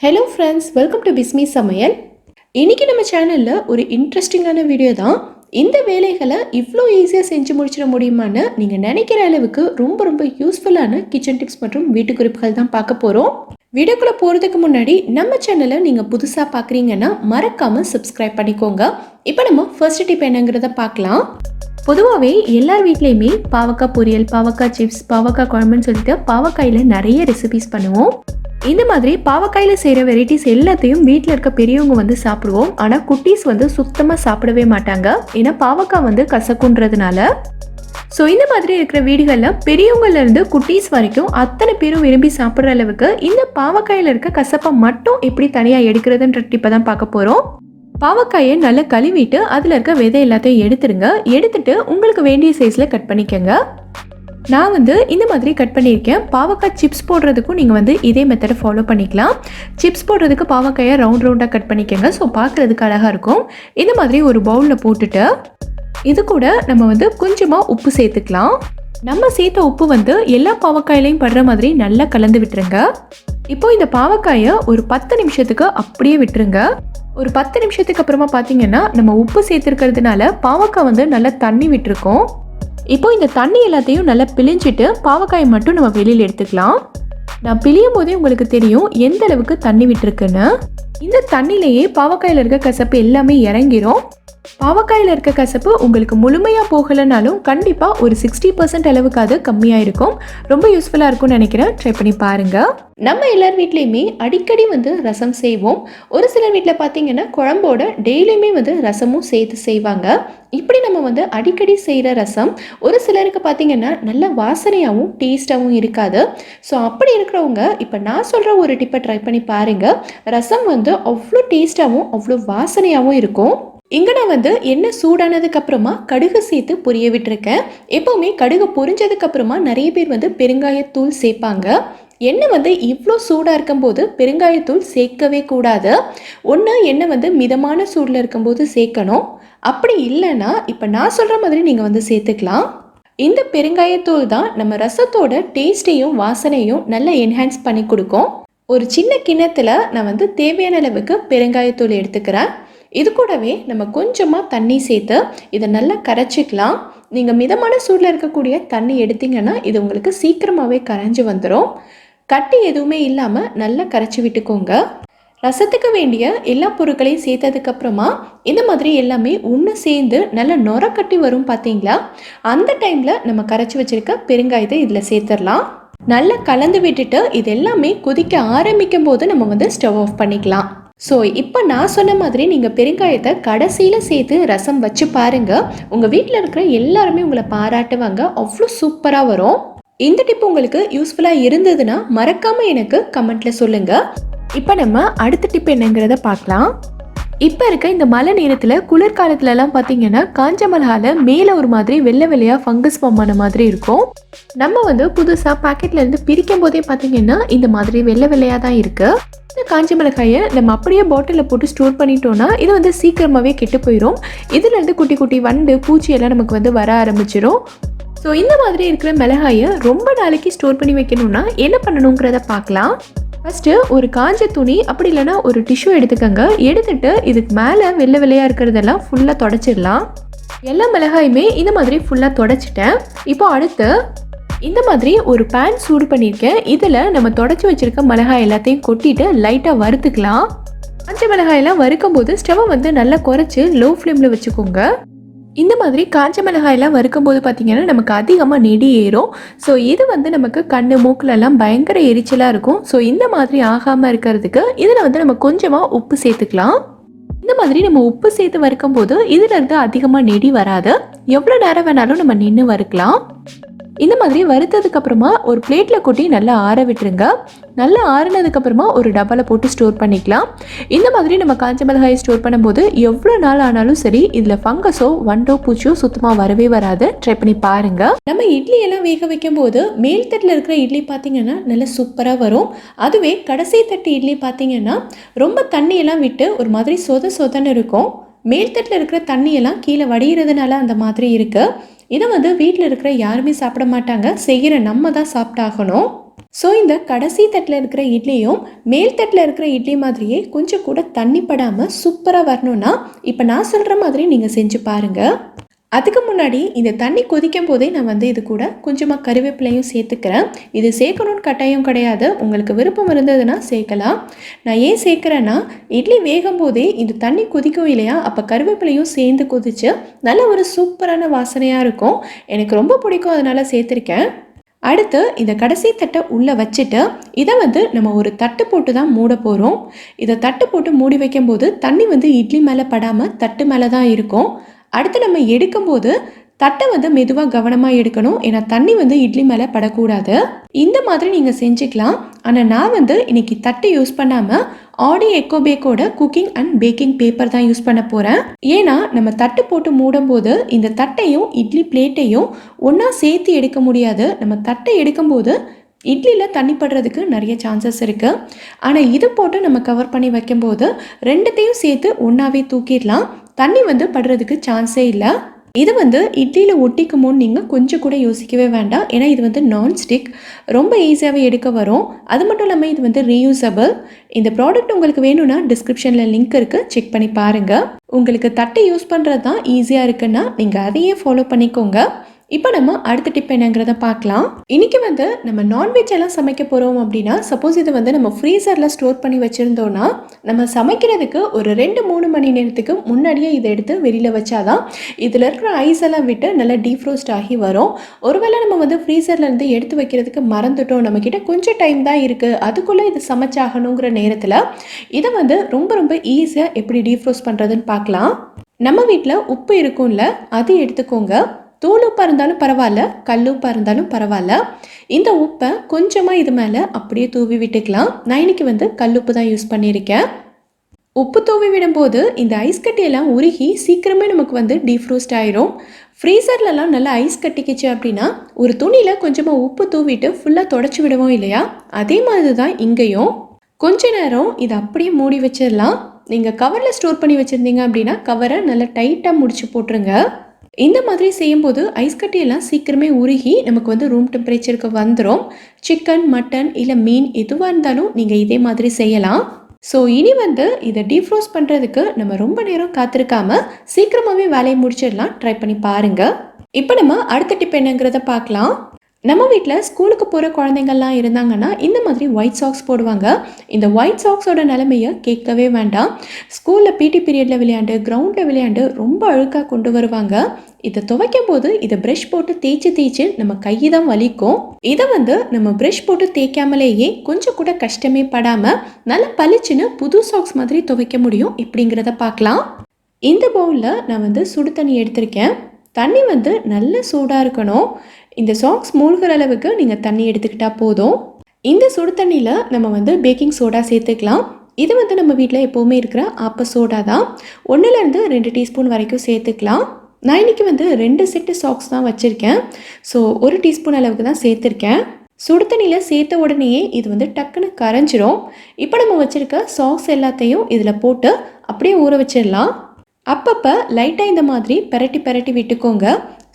Hello friends, welcome to Bismi சமையல். இன்றைக்கி நம்ம சேனலில் ஒரு இன்ட்ரெஸ்டிங்கான வீடியோ தான். இந்த வேலைகளை இவ்வளோ ஈஸியாக செஞ்சு முடிச்சிட முடியுமான்னு நீங்கள் நினைக்கிற அளவுக்கு ரொம்ப யூஸ்ஃபுல்லான கிச்சன் டிப்ஸ் மற்றும் வீட்டு குறிப்புகள் தான் பார்க்க போகிறோம். வீடியோக்குள்ளே போகிறதுக்கு முன்னாடி நம்ம சேனலை நீங்கள் புதுசாக பார்க்குறீங்கன்னா மறக்காமல் சப்ஸ்கிரைப் பண்ணிக்கோங்க. இப்போ நம்ம ஃபர்ஸ்ட் டிப் என்னங்கிறத பார்க்கலாம். பொதுவாகவே எல்லார் வீட்லேயுமே பாவக்காய் பொரியல், பாவக்காய் சிப்ஸ், பாவக்காய் குழம்புன்னு சொல்லிட்டு பாவக்காயில் நிறைய ரெசிபிஸ் பண்ணுவோம். இந்த மாதிரி பாவக்காயில் செய்கிற வெரைட்டிஸ் எல்லாத்தையும் வீட்டில் இருக்க பெரியவங்க சாப்பிடுவோம். ஆனால் குட்டீஸ் சுத்தமாக சாப்பிடவே மாட்டாங்க. ஏன்னா பாவக்காய் கசக்குன்றதுனால. ஸோ இந்த மாதிரி இருக்கிற வீடுகளில் பெரியவங்கள்லேருந்து குட்டீஸ் வரைக்கும் அத்தனை பேரும் விரும்பி சாப்பிட்ற அளவுக்கு இந்த பாவக்காயில் இருக்க கசப்பை மட்டும் எப்படி தனியாக எடுக்கிறதுன்ற டிப்பை தான் பார்க்க போகிறோம். பாவக்காயை நல்லா கழுவிட்டு அதில் இருக்க விதை எல்லாத்தையும் எடுத்துருங்க. எடுத்துட்டு உங்களுக்கு வேண்டிய சைஸில் கட் பண்ணிக்கோங்க. நான் இந்த மாதிரி கட் பண்ணியிருக்கேன். பாவக்காய் சிப்ஸ் போடுறதுக்கும் நீங்கள் இதே மெத்தடை ஃபாலோ பண்ணிக்கலாம். சிப்ஸ் போடுறதுக்கு பாவக்காயை ரவுண்டாக கட் பண்ணிக்கோங்க. ஸோ பார்க்குறதுக்கு அழகாக இருக்கும். இந்த மாதிரி ஒரு பவுலில் போட்டுட்டு இது கூட நம்ம கொஞ்சமாக உப்பு சேர்த்துக்கலாம். நம்ம சேர்த்த உப்பு எல்லா பாவக்காயிலையும் படுற மாதிரி நல்லா கலந்து விட்டுருங்க. இப்போ இந்த பாவக்காயை ஒரு 10 நிமிஷத்துக்கு அப்படியே விட்டுருங்க. ஒரு 10 நிமிஷத்துக்கு அப்புறமா பார்த்தீங்கன்னா நம்ம உப்பு சேர்த்துருக்கிறதுனால பாவக்காய் நல்லா தண்ணி விட்டுருக்கோம். இப்போ இந்த தண்ணி எல்லாத்தையும் நல்லா பிழிஞ்சிட்டு பாவக்காயை மட்டும் நம்ம வெளியில் எடுத்துக்கலாம். நான் பிழியும் போதே உங்களுக்கு தெரியும் எந்த அளவுக்கு தண்ணி விட்டுருக்குன்னு. இந்த தண்ணியிலேயே பாவக்காயில் இருக்க கசப்பு எல்லாமே இறங்கிரும். பாவக்காயில் இருக்க கசப்பு உங்களுக்கு முழுமையாக போகலைனாலும் கண்டிப்பாக ஒரு 60% அளவுக்கு அது கம்மியாக இருக்கும். ரொம்ப யூஸ்ஃபுல்லாக இருக்கும்னு நினைக்கிறேன். ட்ரை பண்ணி பாருங்கள். நம்ம எல்லார் வீட்லேயுமே அடிக்கடி ரசம் செய்வோம். ஒரு சிலர் வீட்டில் பார்த்தீங்கன்னா குழம்போட டெய்லியுமே ரசமும் சேர்த்து செய்வாங்க. இப்படி நம்ம அடிக்கடி செய்கிற ரசம் ஒரு சிலருக்கு பார்த்தீங்கன்னா நல்ல வாசனையாகவும் டேஸ்டாகவும் இருக்காது. ஸோ அப்படி இருக்கிறவங்க இப்போ நான் சொல்கிற ஒரு டிப்பை ட்ரை பண்ணி பாருங்கள். ரசம் அவ்வளோ டேஸ்டாகவும் அவ்வளோ வாசனையாகவும் இருக்கும். இங்கே நான் எண்ணெய் சூடானதுக்கு அப்புறமா கடுகு சேர்த்து பொரிய விட்டுருக்கேன். எப்போவுமே கடுகு பொரிஞ்சதுக்கு அப்புறமா நிறைய பேர் பெருங்காயத்தூள் சேர்ப்பாங்க. எண்ணெய் இவ்வளோ சூடாக இருக்கும்போது பெருங்காயத்தூள் சேர்க்கவே கூடாது. ஒன்று எண்ணெய் மிதமான சூடில் இருக்கும்போது சேர்க்கணும். அப்படி இல்லைன்னா இப்போ நான் சொல்கிற மாதிரி நீங்கள் சேர்த்துக்கலாம். இந்த பெருங்காயத்தூள் தான் நம்ம ரசத்தோட டேஸ்ட்டையும் வாசனையும் நல்லா என்ஹான்ஸ் பண்ணி கொடுக்கும். ஒரு சின்ன கிண்ணத்தில் நான் தேவையான அளவுக்கு பெருங்காயத்தூள் எடுத்துக்கிறேன். இது கூடவே நம்ம கொஞ்சமாக தண்ணி சேர்த்து இதை நல்லா கரைச்சிக்கலாம். நீங்கள் மிதமான சூடில் இருக்கக்கூடிய தண்ணி எடுத்தீங்கன்னா இது உங்களுக்கு சீக்கிரமாகவே கரைஞ்சி வந்துடும். கட்டி எதுவுமே இல்லாமல் நல்லா கரைச்சி விட்டுக்கோங்க. ரசத்துக்கு வேண்டிய எல்லா பொருட்களையும் சேர்த்ததுக்கப்புறமா இந்த மாதிரி எல்லாமே ஒன்று சேர்ந்து நல்லா நொர கட்டி வரும் பார்த்தீங்களா? அந்த டைமில் நம்ம கரைச்சி வச்சுருக்க பெருங்காயத்தை இதில் சேர்த்துடலாம். நல்லா கலந்து விட்டுட்டு இது எல்லாமே கொதிக்க ஆரம்பிக்கும் போது நம்ம ஸ்டவ் ஆஃப் பண்ணிக்கலாம். ஸோ இப்போ நான் சொன்ன மாதிரி நீங்கள் பெருங்காயத்தை கடைசியில் சேர்த்து ரசம் வச்சு பாருங்கள். உங்கள் வீட்டில் இருக்கிற எல்லாருமே உங்களை பாராட்டுவாங்க. அவ்வளோ சூப்பராக வரும். இந்த டிப் உங்களுக்கு யூஸ்ஃபுல்லாக இருந்ததுன்னா மறக்காமல் எனக்கு கமெண்ட்டில் சொல்லுங்கள். இப்போ நம்ம அடுத்த டிப் என்னங்கிறத பார்க்கலாம். இப்போ இருக்க இந்த மழை நேரத்தில் குளிர்காலத்துலலாம் பார்த்தீங்கன்னா காஞ்ச மிளகாயில் மேலே ஒரு மாதிரி வெள்ளை வெள்ளையாக ஃபங்கஸ் ஃபார்ம் ஆன மாதிரி இருக்கும். நம்ம புதுசாக பாக்கெட்லேருந்து பிரிக்கும் போதே பார்த்தீங்கன்னா இந்த மாதிரி வெள்ளை வெள்ளையாக தான் இருக்குது. இந்த காஞ்ச மிளகாயை நம்ம அப்படியே பாட்டிலில் போட்டு ஸ்டோர் பண்ணிட்டோன்னா இது சீக்கிரமாகவே கெட்டு போயிடும். இதுலேருந்து குட்டி குட்டி வண்டு பூச்சி எல்லாம் நமக்கு வர ஆரம்பிச்சிடும். ஸோ இந்த மாதிரி இருக்கிற மிளகாயை ரொம்ப நாளைக்கு ஸ்டோர் பண்ணி வைக்கணும்னா என்ன பண்ணணுங்கிறத பார்க்கலாம். ஃபஸ்ட்டு ஒரு காஞ்ச துணி அப்படி இல்லைனா ஒரு டிஷ்யூ எடுத்துக்கோங்க. எடுத்துகிட்டு இதுக்கு மேலே வெள்ளை வெள்ளையாக இருக்கிறதெல்லாம் ஃபுல்லாக தொடச்சிடலாம். எல்லா மிளகாயுமே இந்த மாதிரி ஃபுல்லாக தொடச்சிட்டேன். இப்போ அடுத்து இந்த மாதிரி ஒரு பேன் சூடு பண்ணியிருக்கேன். இதில் நம்ம தொடச்சி வச்சுருக்க மிளகாய் எல்லாத்தையும் கொட்டிட்டு லைட்டாக வறுத்துக்கலாம். காஞ்ச மிளகாயெல்லாம் வறுக்கும் போது ஸ்டவ்வை நல்லா குறைச்சி லோ ஃப்ளேமில் வச்சுக்கோங்க. இந்த மாதிரி காஞ்ச மிளகாயெல்லாம் வறுக்கும்போது பார்த்திங்கன்னா நமக்கு அதிகமாக நெடி ஏறும். ஸோ இது நமக்கு கண் மூக்கிலெல்லாம் பயங்கர எரிச்சலாக இருக்கும். ஸோ இந்த மாதிரி ஆகாமல் இருக்கிறதுக்கு இதில் நம்ம கொஞ்சமாக உப்பு சேர்த்துக்கலாம். இந்த மாதிரி நம்ம உப்பு சேர்த்து வறுக்கும்போது இதிலேருந்து அதிகமாக நெடி வராது. எவ்வளோ நேரம் வேணாலும் நம்ம நின்று வறுக்கலாம். இந்த மாதிரி வறுத்ததுக்கப்புறமா ஒரு பிளேட்டில் கொட்டி நல்லா ஆற விட்டுருங்க. நல்லா ஆறினதுக்கப்புறமா ஒரு டப்பாவில் போட்டு ஸ்டோர் பண்ணிக்கலாம். இந்த மாதிரி நம்ம காஞ்ச மிளகாயை ஸ்டோர் பண்ணும்போது எவ்வளோ நாள் ஆனாலும் சரி இதில் ஃபங்கஸோ வண்டோ பூச்சியோ சுத்தமாக வரவே வராது. ட்ரை பண்ணி பாருங்கள். நம்ம இட்லி எல்லாம் வேக வைக்கும் போது மேல் தட்டில் இருக்கிற இட்லி பார்த்தீங்கன்னா நல்லா சூப்பராக வரும். அதுவே கடைசி தட்டு இட்லி பார்த்தீங்கன்னா ரொம்ப தண்ணியெல்லாம் விட்டு ஒரு மாதிரி சொதன்னு இருக்கும். மேல் தட்டில் இருக்கிற தண்ணியெல்லாம் கீழே வடிகிறதுனால அந்த மாதிரி இருக்குது. இதை வீட்டில் இருக்கிற யாருமே சாப்பிட மாட்டாங்க. செய்கிற நம்ம தான் சாப்பிட்டாகணும். ஸோ இந்த கடைசி தட்டில் இருக்கிற இட்லியும் மேல் தட்டில் இருக்கிற இட்லி மாதிரியே கொஞ்சம் கூட தண்ணி படாமல் சூப்பராக வரணும்னா இப்போ நான் சொல்கிற மாதிரி நீங்கள் செஞ்சு பாருங்கள். அதுக்கு முன்னாடி இந்த தண்ணி கொதிக்கும் போதே நான் இது கூட கொஞ்சமாக கருவேப்பிலையும் சேர்த்துக்கிறேன். இது சேர்க்கணும்னு கட்டாயம் கிடையாது, உங்களுக்கு விருப்பம் இருந்ததுன்னா சேர்க்கலாம். நான் ஏன் சேர்க்குறேன்னா, இட்லி வேகும் போதே இந்த தண்ணி கொதிக்கும் இல்லையா, அப்போ கருவேப்பிலையும் சேர்ந்து கொதிச்சு நல்ல ஒரு சூப்பரான வாசனையாக இருக்கும். எனக்கு ரொம்ப பிடிக்கும், அதனால் சேர்த்துருக்கேன். அடுத்து இந்த கடைசி தட்டை உள்ளே வச்சுட்டு இதை நம்ம ஒரு தட்டு போட்டு தான் மூட போகிறோம். இதை தட்டு போட்டு மூடி வைக்கும்போது தண்ணி இட்லி மேலே படாமல் தட்டு மேலே தான் இருக்கும். அடுத்து நம்ம எடுக்கும்போது தட்டை மெதுவாக கவனமாக எடுக்கணும், ஏன்னா தண்ணி இட்லி மேலே படக்கூடாது. இந்த மாதிரி நீங்கள் செஞ்சுக்கலாம். ஆனால் நான் இன்னைக்கு தட்டை யூஸ் பண்ணாமல் ஆடி எக்கோபேக்கோட குக்கிங் அண்ட் பேக்கிங் பேப்பர் தான் யூஸ் பண்ண போகிறேன். ஏன்னா நம்ம தட்டு போட்டு மூடும் போது இந்த தட்டையும் இட்லி பிளேட்டையும் ஒன்றா சேர்த்து எடுக்க முடியாது. நம்ம தட்டை எடுக்கும்போது இட்லியில் தண்ணி படுறதுக்கு நிறைய சான்சஸ் இருக்குது. ஆனால் இது போட்டு நம்ம கவர் பண்ணி வைக்கும்போது ரெண்டுத்தையும் சேர்த்து ஒன்றாவே தூக்கிடலாம், தண்ணி படுறதுக்கு சான்ஸே இல்லை. இது இட்லியில் ஒட்டிக்குமோன்னு நீங்கள் கொஞ்சம் கூட யோசிக்கவே வேண்டாம், ஏன்னா இது நான்ஸ்டிக், ரொம்ப ஈஸியாகவே எடுக்க வரும். அது மட்டும் இல்லாமல் இது ரீயூசபிள். இந்த ப்ராடக்ட் உங்களுக்கு வேணும்னா டிஸ்கிரிப்ஷனில் லிங்க் இருக்குது, செக் பண்ணி பாருங்கள். உங்களுக்கு தட்டை யூஸ் பண்ணுறது தான் ஈஸியாக இருக்குன்னா நீங்கள் அதையே ஃபாலோ பண்ணிக்கோங்க. இப்போ நம்ம அடுத்த டிப் என்னங்கிறத பார்க்கலாம். இன்னைக்கு நம்ம நான்வெஜ் எல்லாம் சமைக்க போகிறோம் அப்படின்னா, சப்போஸ் இது நம்ம ஃப்ரீசரில் ஸ்டோர் பண்ணி வச்சுருந்தோன்னா நம்ம சமைக்கிறதுக்கு ஒரு 2-3 மணி நேரத்துக்கு முன்னாடியே இதை எடுத்து வெளியில் வச்சாதான் இதில் இருக்கிற ஐஸ் எல்லாம் விட்டு நல்லா டீஃப்ரோஸ்ட் ஆகி வரும். ஒருவேளை நம்ம ஃப்ரீசர்லேருந்து எடுத்து வைக்கிறதுக்கு மறந்துட்டோம், நம்மக்கிட்ட கொஞ்சம் டைம் தான் இருக்குது, அதுக்குள்ளே இது சமைச்சாகணுங்கிற நேரத்தில் இதை ரொம்ப ரொம்ப ஈஸியாக எப்படி டீஃப்ரோஸ்ட் பண்ணுறதுன்னு பார்க்கலாம். நம்ம வீட்டில் உப்பு இருக்கும்ல, அது எடுத்துக்கோங்க. தூள் உப்பாக இருந்தாலும் பரவாயில்ல, கல் உப்பாக இருந்தாலும் பரவாயில்ல. இந்த உப்பை கொஞ்சமாக இது மேலே அப்படியே தூவி விட்டுக்கலாம். நான் இன்னைக்கு கல் உப்பு தான் யூஸ் பண்ணியிருக்கேன். உப்பு தூவி விடும்போது இந்த ஐஸ் கட்டியெல்லாம் உருகி சீக்கிரமே நமக்கு டீஃப்ரோஸ்ட் ஆயிரும். ஃப்ரீசர்லலாம் நல்லா ஐஸ் கட்டிக்கிச்சு அப்படின்னா ஒரு துணியில் கொஞ்சமாக உப்பு தூவிட்டு ஃபுல்லாக தொடச்சி விடுவோம் இல்லையா, அதே மாதிரி தான் இங்கேயும். கொஞ்ச நேரம் இதை அப்படியே மூடி வச்சிடலாம். நீங்கள் கவரில் ஸ்டோர் பண்ணி வச்சுருந்தீங்க அப்படின்னா கவரை நல்லா டைட்டாக முடிச்சு போட்டுருங்க. இந்த மாதிரி செய்யும்போது ஐஸ் கட்டியெல்லாம் சீக்கிரமே உருகி நமக்கு ரூம் டெம்பரேச்சருக்கு வந்துடும். சிக்கன், மட்டன் இல்லை மீன் எதுவாக இருந்தாலும் நீங்கள் இதே மாதிரி செய்யலாம். ஸோ இனி இதை டீஃப்ரோஸ்ட் பண்ணுறதுக்கு நம்ம ரொம்ப நேரம் காத்திருக்காம சீக்கிரமாகவே வேலையை முடிச்சிடலாம். ட்ரை பண்ணி பாருங்கள். இப்போ நம்ம அடுத்த டிப் என்னங்கிறத பார்க்கலாம். நம்ம வீட்டில் ஸ்கூலுக்கு போகிற குழந்தைங்கள்லாம் இருந்தாங்கன்னா இந்த மாதிரி ஒயிட் சாக்ஸ் போடுவாங்க. இந்த ஒயிட் சாக்ஸோட நிலைமையை கேட்கவே வேண்டாம். ஸ்கூலில் பிடி பீரியடில் விளையாண்டு, கிரவுண்டில் விளையாண்டு ரொம்ப அழுக்காக கொண்டு வருவாங்க. இதை துவைக்கும் போது இதை ப்ரஷ் போட்டு தேய்ச்சி நம்ம கையை தான் வலிக்கும். இதை நம்ம ப்ரஷ் போட்டு தேய்க்காமலேயே கொஞ்சம் கூட கஷ்டமே படாமல் நல்லா பளிச்சுன்னு புது சாக்ஸ் மாதிரி துவைக்க முடியும். இப்படிங்கிறத பார்க்கலாம். இந்த பவுலில் நான் சுடு தண்ணி எடுத்திருக்கேன். தண்ணி நல்ல சூடாக இருக்கணும். இந்த சாக்ஸ் மூழ்கிற அளவுக்கு நீங்கள் தண்ணி எடுத்துக்கிட்டால் போதும். இந்த சுடு தண்ணியில் நம்ம பேக்கிங் சோடா சேர்த்துக்கலாம். இது நம்ம வீட்டில் எப்போவுமே இருக்கிற ஆப்ப சோடா தான். 1-2 டீஸ்பூன் வரைக்கும் சேர்த்துக்கலாம். நான் இன்றைக்கி 2 செட்டு சாக்ஸ் தான் வச்சுருக்கேன். ஸோ 1 டீஸ்பூன் அளவுக்கு தான் சேர்த்துருக்கேன். சுடு தண்ணியில் சேர்த்த உடனேயே இது டக்குன்னு கரைஞ்சிரும். இப்போ நம்ம வச்சுருக்க சாக்ஸ் எல்லாத்தையும் இதில் போட்டு அப்படியே ஊற வச்சிடலாம். அப்பப்போ லைட்டாக இந்த மாதிரி பெரட்டி விட்டுக்கோங்க.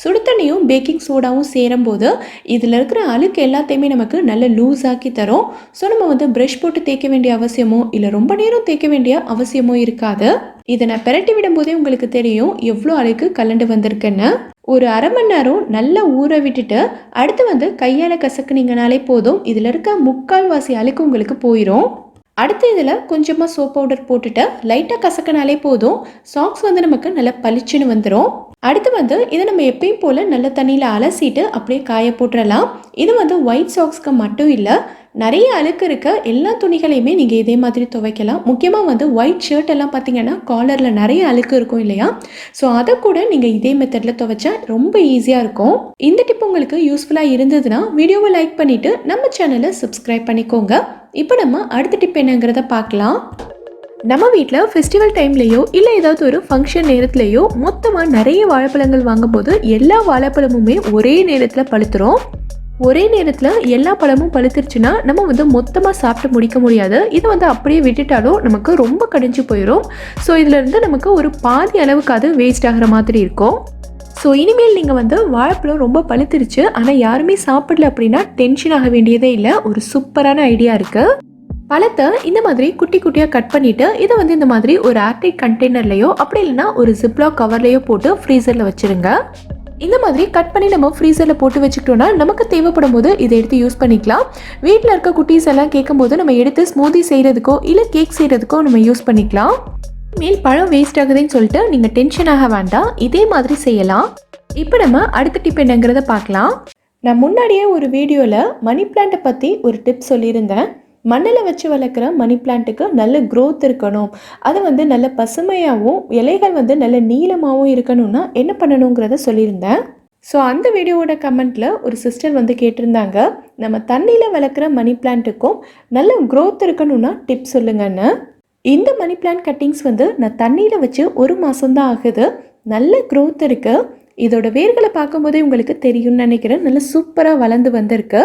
சுடு தண்ணியும் பேக்கிங் சோடாவும் சேரும்போது இதில் இருக்கிற அழுக்கு எல்லாத்தையுமே நமக்கு நல்ல லூஸ் ஆக்கி தரும். ஸோ நம்ம ப்ரஷ் போட்டு தேய்க்க வேண்டிய அவசியமோ இல்லை ரொம்ப நேரம் தேய்க்க வேண்டிய அவசியமோ இருக்காது. இதை நான் பெரட்டி விடும்போதே உங்களுக்கு தெரியும் எவ்வளோ அழுக்கு கலண்டு வந்திருக்குன்னு. ஒரு அரை மணி நேரம் நல்லா ஊற விட்டுட்டு அடுத்து கையால் கசக்குனீங்கனாலே போதும், இதில் இருக்க 3/4 அழுக்கு உங்களுக்கு போயிடும். அடுத்து இதில் கொஞ்சமாக சோப் பவுடர் போட்டுட்டு லைட்டாக கசக்கினாலே போதும், சாக்ஸ் நமக்கு நல்லா பளிச்சுன்னு வந்துடும். அடுத்து இதை நம்ம எப்பயும் போல் நல்ல தண்ணியில் அலசிட்டு அப்படியே காய போட்டுடலாம். இது ஒயிட் சாக்ஸ்க்கு மட்டும் இல்லை, நிறைய அழுக்கு இருக்க எல்லா துணிகளையுமே நீங்கள் இதே மாதிரி துவைக்கலாம். முக்கியமாக ஒயிட் ஷர்ட் எல்லாம் பார்த்தீங்கன்னா காலரில் நிறைய அழுக்கு இருக்கும் இல்லையா, ஸோ அதை கூட நீங்கள் இதே மெத்தடில் துவைச்சா ரொம்ப ஈஸியாக இருக்கும். இந்த டிப் உங்களுக்கு யூஸ்ஃபுல்லாக இருந்ததுன்னா வீடியோவை லைக் பண்ணிவிட்டு நம்ம சேனலை சப்ஸ்கிரைப் பண்ணிக்கோங்க. இப்போ நம்ம அடுத்த டிப் என்னங்கிறத பார்க்கலாம். நம்ம வீட்டில் ஃபெஸ்டிவல் டைம்லேயோ இல்லை ஏதாவது ஒரு ஃபங்க்ஷன் நேரத்துலையோ மொத்தமாக நிறைய வாழைப்பழங்கள் வாங்கும்போது எல்லா வாழைப்பழமுமே ஒரே நேரத்தில் பழுத்துரும். ஒரே நேரத்தில் எல்லா பழமும் பழுத்துருச்சுன்னா நம்ம மொத்தமாக சாப்பிட்டு முடிக்க முடியாது. இதை அப்படியே விட்டுட்டாலும் நமக்கு ரொம்ப கடிஞ்சு போயிடும். ஸோ இதிலேருந்து நமக்கு ஒரு பாதி அளவுக்கு அது வேஸ்ட் ஆகிற மாதிரி இருக்கும். ஸோ இனிமேல் நீங்கள் வந்து வாழைப்பழம் ரொம்ப பழுத்துருச்சு ஆனால் யாருமே சாப்பிடல அப்படின்னா டென்ஷன் ஆக வேண்டியதே இல்லை. ஒரு சூப்பரான ஐடியா இருக்குது. பழத்தை இந்த மாதிரி குட்டி குட்டியாக கட் பண்ணிவிட்டு இதை வந்து இந்த மாதிரி ஒரு ஏர்டைட் கண்டெய்னர்லையோ அப்படி இல்லைன்னா ஒரு ஜிப்லாக் கவர்லையோ போட்டு ஃப்ரீசரில் வச்சுருங்க. இந்த மாதிரி கட் பண்ணி நம்ம ஃப்ரீசரில் போட்டு வச்சுக்கிட்டோன்னா நமக்கு தேவைப்படும் போது இதை எடுத்து யூஸ் பண்ணிக்கலாம். வீட்டில் இருக்க குட்டீஸ் எல்லாம் கேட்கும்போது நம்ம எடுத்து ஸ்மூதி செய்கிறதுக்கோ இல்லை கேக் செய்கிறதுக்கோ நம்ம யூஸ் பண்ணிக்கலாம். மேல் பழம் வேஸ்ட் ஆகுதுன்னு சொல்லிட்டு நீங்கள் டென்ஷன் ஆக வேண்டாம், இதே மாதிரி செய்யலாம். இப்போ நம்ம அடுத்த டிப் என்னங்கிறத பார்க்கலாம். நான் முன்னாடியே ஒரு வீடியோவில் மணி பிளான்ட்டை பற்றி ஒரு டிப் சொல்லியிருந்தேன். மண்ணில் வச்சு வளர்க்குற மணி பிளான்ட்டுக்கு நல்ல க்ரோத் இருக்கணும், அது வந்து நல்ல பசுமையாகவும் இலைகள் வந்து நல்ல நீளமாகவும் இருக்கணும்னா என்ன பண்ணணுங்கிறத சொல்லியிருந்தேன். ஸோ அந்த வீடியோவோட கமெண்ட்டில் ஒரு சிஸ்டர் வந்து கேட்டிருந்தாங்க, நம்ம தண்ணியில் வளர்க்குற மணி பிளான்ட்டுக்கும் நல்ல க்ரோத் இருக்கணும்னா டிப் சொல்லுங்கன்னு. இந்த மணி பிளான்ட் கட்டிங்ஸ் வந்து நான் தண்ணியில் வச்சு 1 மாதம்தான் ஆகுது, நல்ல க்ரோத் இருக்குது. இதோட வேர்களை பார்க்கும்போதே உங்களுக்கு தெரியும்னு நினைக்கிறேன். நல்ல சூப்பராக வளர்ந்து வந்திருக்கு.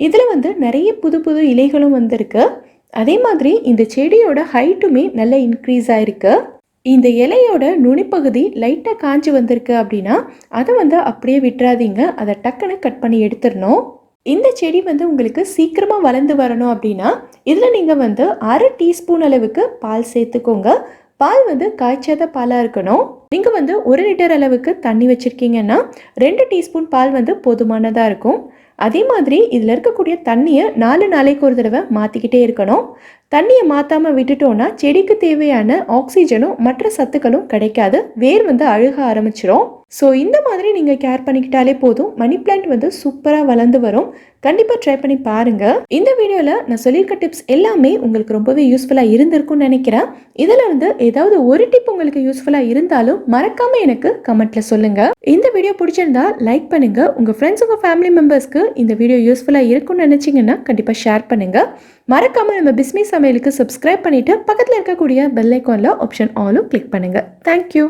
இதில் வந்து நிறைய புது புது இலைகளும் வந்திருக்கு. அதே மாதிரி இந்த செடியோட ஹைட்டுமே நல்ல இன்க்ரீஸ் ஆகிருக்கு. இந்த இலையோட நுனிப்பகுதி லைட்டாக காஞ்சி வந்திருக்கு அப்படின்னா அதை வந்து அப்படியே விட்டுறாதீங்க, அதை டக்குன்னு கட் பண்ணி எடுத்துடணும். இந்த செடி வந்து உங்களுக்கு சீக்கிரமாக வளர்ந்து வரணும் அப்படின்னா இதில் நீங்கள் வந்து 1/2 டீஸ்பூன் அளவுக்கு பால் சேர்த்துக்கோங்க. பால் வந்து காய்ச்சாத பாலாக இருக்கணும். நீங்கள் வந்து 1 லிட்டர் அளவுக்கு தண்ணி வச்சுருக்கீங்கன்னா 2 டீஸ்பூன் பால் வந்து போதுமானதாக இருக்கும். அதே மாதிரி இதில் இருக்கக்கூடிய தண்ணியை 4 நாளைக்கு ஒரு தடவை மாற்றிக்கிட்டே இருக்கணும். தண்ணியை மாற்றாமல் விட்டுட்டோன்னா செடிக்கு தேவையான ஆக்சிஜனும் மற்ற சத்துக்களும் கிடைக்காது, வேர் வந்து அழுக ஆரம்பிச்சிடும். ஸோ இந்த மாதிரி நீங்கள் கேர் பண்ணிக்கிட்டாலே போதும், மணி பிளான்ட் வந்து சூப்பராக வளர்ந்து வரும். கண்டிப்பாக ட்ரை பண்ணி பாருங்கள். இந்த வீடியோவில் நான் சொல்லியிருக்க டிப்ஸ் எல்லாமே உங்களுக்கு ரொம்பவே யூஸ்ஃபுல்லாக இருந்திருக்கும்னு நினைக்கிறேன். இதில் இருந்து ஏதாவது ஒரு டிப் உங்களுக்கு யூஸ்ஃபுல்லாக இருந்தாலும் மறக்காமல் எனக்கு கமெண்ட்டில் சொல்லுங்கள். இந்த வீடியோ பிடிச்சிருந்தா லைக் பண்ணுங்கள். உங்கள் ஃப்ரெண்ட்ஸ் உங்கள் ஃபேமிலி மெம்பர்ஸ்க்கு இந்த வீடியோ யூஸ்ஃபுல்லாக இருக்கும்னு நினச்சிங்கன்னா கண்டிப்பாக ஷேர் பண்ணுங்கள். மறக்காமல் நம்ம பிஸ்மி சமையலுக்கு சப்ஸ்கிரைப் பண்ணிவிட்டு பக்கத்தில் இருக்கக்கூடிய பெல் ஐக்கானில் ஆப்ஷன் ஆலும் கிளிக் பண்ணுங்கள். தேங்க்யூ.